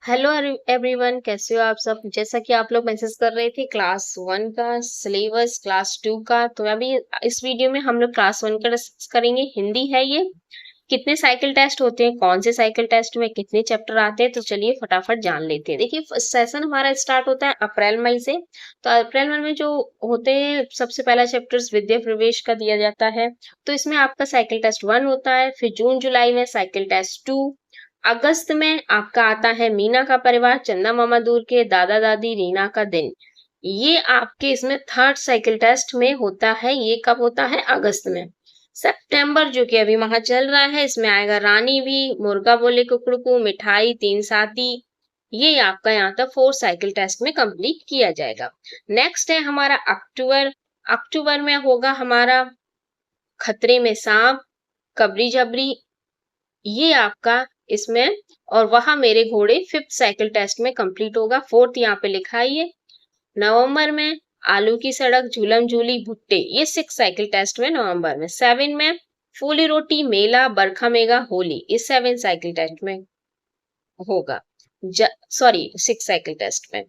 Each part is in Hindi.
हेलो एवरीवन, कैसे हो आप सब। जैसा कि आप लोग मैसेज कर रहे थे क्लास वन का सिलेबस, क्लास टू का, तो अभी इस वीडियो में हम लोग क्लास वन का डिस्कस करेंगे। हिंदी है ये। कितने साइकिल टेस्ट होते हैं, कौन से साइकिल टेस्ट में कितने चैप्टर आते हैं, तो चलिए फटाफट जान लेते हैं। देखिए, सेशन हमारा स्टार्ट होता है अप्रैल मई से। तो अप्रैल मई में जो होते हैं, सबसे पहला चैप्टर विद्या प्रवेश का दिया जाता है। तो इसमें आपका साइकिल टेस्ट वन होता है। फिर जून जुलाई में साइकिल टेस्ट टू। अगस्त में आपका आता है मीना का परिवार, चंदा मामा दूर के, दादा दादी, रीना का दिन। ये आपके इसमें थर्ड साइकिल टेस्ट में होता है। ये कब होता है? अगस्त में। सितंबर जो कि अभी वहां चल रहा है, इसमें आएगा रानी भी, मुर्गा बोले कुकड़ू, मिठाई, तीन साथी। ये आपका यहाँ तक फोर्थ साइकिल टेस्ट में कंप्लीट किया जाएगा। नेक्स्ट है हमारा अक्टूबर। अक्टूबर में होगा हमारा खतरे में सांप, कबरी जबरी। ये आपका इसमें, और वहां मेरे घोड़े फिफ्थ साइकिल टेस्ट में कंप्लीट होगा। फोर्थ यहाँ पे लिखा है ये। नवंबर में आलू की सड़क, झूलम झूली, भुट्टे, ये सिक्स साइकिल टेस्ट में नवंबर में। सेवन में फूली रोटी, मेला, बरखा मेगा, होली, ये सेवन साइकिल टेस्ट में होगा। सॉरी, सिक्स साइकिल टेस्ट में।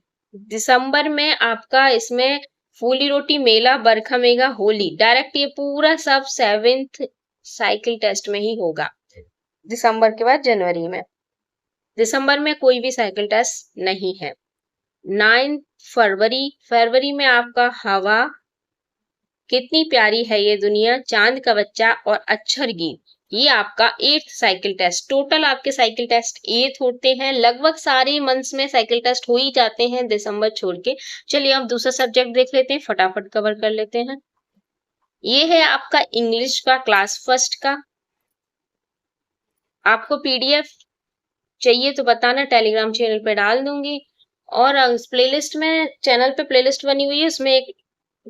दिसंबर में आपका इसमें फूली रोटी, मेला, बरखा मेगा, होली, डायरेक्ट ये पूरा सब सेवेंथ साइकिल टेस्ट में ही होगा। दिसंबर के बाद जनवरी में। दिसंबर में कोई भी साइकिल टेस्ट नहीं है। 9 फरवरी। फरवरी में आपका हवा, कितनी प्यारी है ये दुनिया, चांद का बच्चा और अक्षर गीत, ये आपका एट्थ साइकिल टेस्ट। टोटल आपके साइकिल टेस्ट 8 होते हैं। लगभग सारे मंथ्स में साइकिल टेस्ट हो ही जाते हैं, दिसंबर छोड़ के। चलिए अब दूसरा सब्जेक्ट देख लेते हैं, फटाफट कवर कर लेते हैं। ये है आपका इंग्लिश का क्लास फर्स्ट का। आपको पीडीएफ चाहिए तो बताना, टेलीग्राम चैनल पे डाल दूंगी। और उस प्लेलिस्ट में, चैनल पे प्लेलिस्ट बनी हुई है, उसमें एक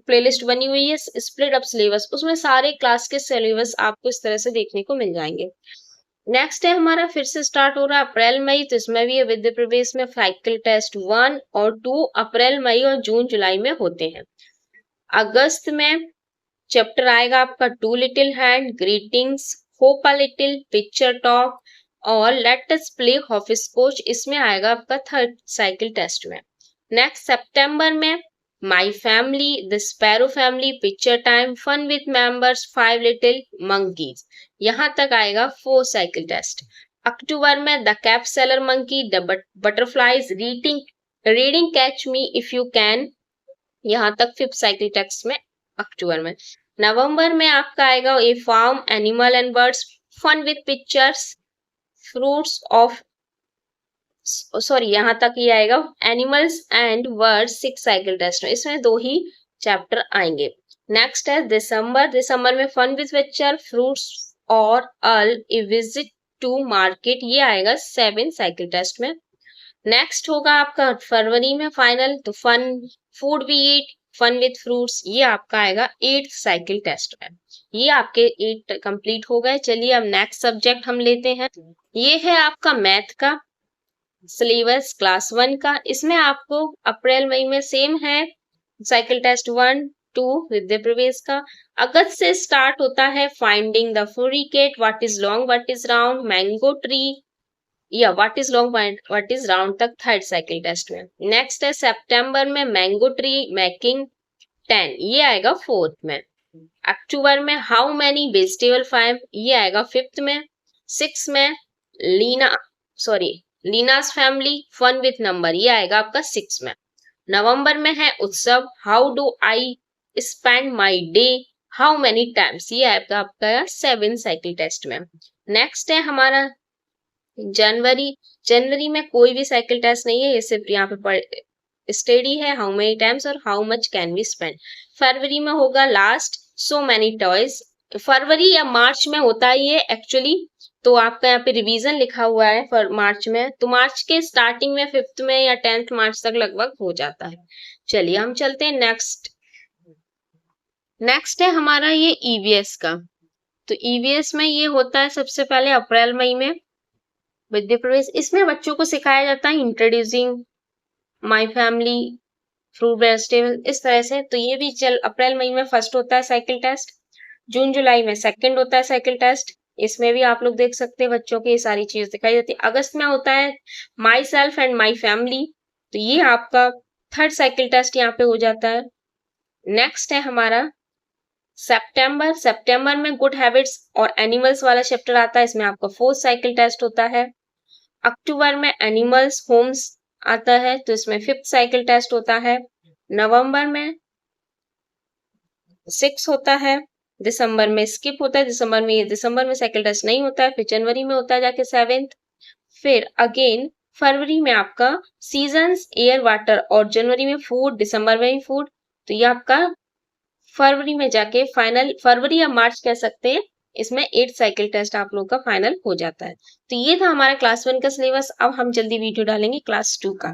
प्लेलिस्ट बनी हुई है स्प्लिट अप सिलेबस, उसमें सारे क्लास के सिलेबस आपको इस तरह से देखने को मिल जाएंगे। नेक्स्ट है हमारा फिर से स्टार्ट हो रहा है अप्रैल मई। तो इसमें भी विद्या प्रवेश में साइकिल टेस्ट वन और टू अप्रैल मई और जून जुलाई में होते हैं। अगस्त में चैप्टर आएगा आपका two little hand, greetings, hope a little, picture talk और let us play office coach, इसमें आएगा आपका थर्ड साइकिल टेस्ट में। नेक्स्ट सितंबर में my family, the sparrow family, picture time, fun with members, five little monkeys, यहां तक आएगा फोर्थ साइकिल टेस्ट। अक्टूबर में the cap seller monkey, the butterflies, reading catch me if you can, यहाँ तक फिफ्थ साइकिल टेस्ट में अक्टूबर में। नवंबर में आपका आएगा a farm, animal and birds, fun with pictures, fruits of, sorry यहाँ तक ही आएगा animals and words, six cycle test में। इसमें दो ही चैप्टर आएंगे। नेक्स्ट है दिसंबर। दिसंबर में फन विथ पिक्चर, फ्रूट्स और अल, ए विजिट टू मार्केट, ये आएगा सेवन साइकिल टेस्ट में। नेक्स्ट होगा आपका फरवरी में फाइनल, तो fun food we eat, fun with fruits, ये आपका आएगा एट्थ साइकिल टेस्ट में। ये आपके 8 कंप्लीट हो गए। चलिए अब नेक्स्ट सब्जेक्ट हम लेते हैं। ये है आपका मैथ का सिलेबस क्लास वन का। इसमें आपको अप्रैल मई में सेम है cycle test one two Vidya Pravesh का। अगस्त से स्टार्ट होता है finding the furry cat, what is long what is round, mango tree, या what is long what is round तक थर्ड साइकिल टेस्ट में। नेक्स्ट है सितंबर में मैंगो ट्री मेकिंग 10, ये आएगा फोर्थ में। अक्टूबर में हाउ मैनी वेजिटेबल फाइव, ये आएगा फिफ्थ में। सिक्स में Leena, sorry, Leena's family fun with number, ये आएगा आपका सिक्स में। नवंबर में है उत्सव, how do I spend my day, how many times, ये आएगा आपका सेवन साइकिल टेस्ट में। नेक्स्ट है हमारा जनवरी। जनवरी में कोई भी साइकिल टेस्ट नहीं है, ये सिर्फ यहाँ पे स्टडी है, हाउ मेनी टाइम्स और how much can we spend. फरवरी में होगा लास्ट, सो मेनी टॉयज। फरवरी या मार्च में होता है ये एक्चुअली, तो आपका यहाँ पे रिवीजन लिखा हुआ है फॉर मार्च में, तो मार्च के स्टार्टिंग में फिफ्थ में या 10th मार्च तक लगभग हो जाता है। चलिए हम चलते हैं नेक्स्ट। नेक्स्ट है हमारा ये ईवीएस का। तो ईवीएस में ये होता है सबसे पहले अप्रैल मई में विद्या प्रवेश। इसमें बच्चों को सिखाया जाता है introducing my family, fruit vegetable, इस तरह से। तो ये भी चल अप्रैल मई में फर्स्ट होता है साइकिल टेस्ट। जून जुलाई में सेकंड होता है साइकिल टेस्ट। इसमें भी आप लोग देख सकते हैं बच्चों की ये सारी चीज दिखाई देती है। अगस्त में होता है my self and my family, तो ये आपका थर्ड साइकिल टेस्ट यहाँ पे हो जाता है। नेक्स्ट है हमारा सितंबर। सितंबर में गुड हैबिट्स और एनिमल्स वाला चैप्टर आता है, इसमें आपका फोर्थ साइकिल टेस्ट होता है। अक्टूबर में एनिमल्स होम्स आता है, तो इसमें फिफ्थ साइकिल टेस्ट होता है। नवंबर में 6 होता है। दिसंबर में स्किप होता है, दिसंबर में साइकिल टेस्ट नहीं होता है, फिर जनवरी में होता है जाके 7th। फिर अगेन फरवरी में आपका सीजन्स, एयर, वाटर, और जनवरी में फूड, दिसंबर में भी फूड। तो ये आपका फरवरी में जाके फाइनल, फरवरी या मार्च कह सकते हैं, इसमें 8 साइकिल टेस्ट आप लोग का फाइनल हो जाता है। तो ये था हमारा क्लास 1 का सिलेबस। अब हम जल्दी वीडियो डालेंगे क्लास 2 का।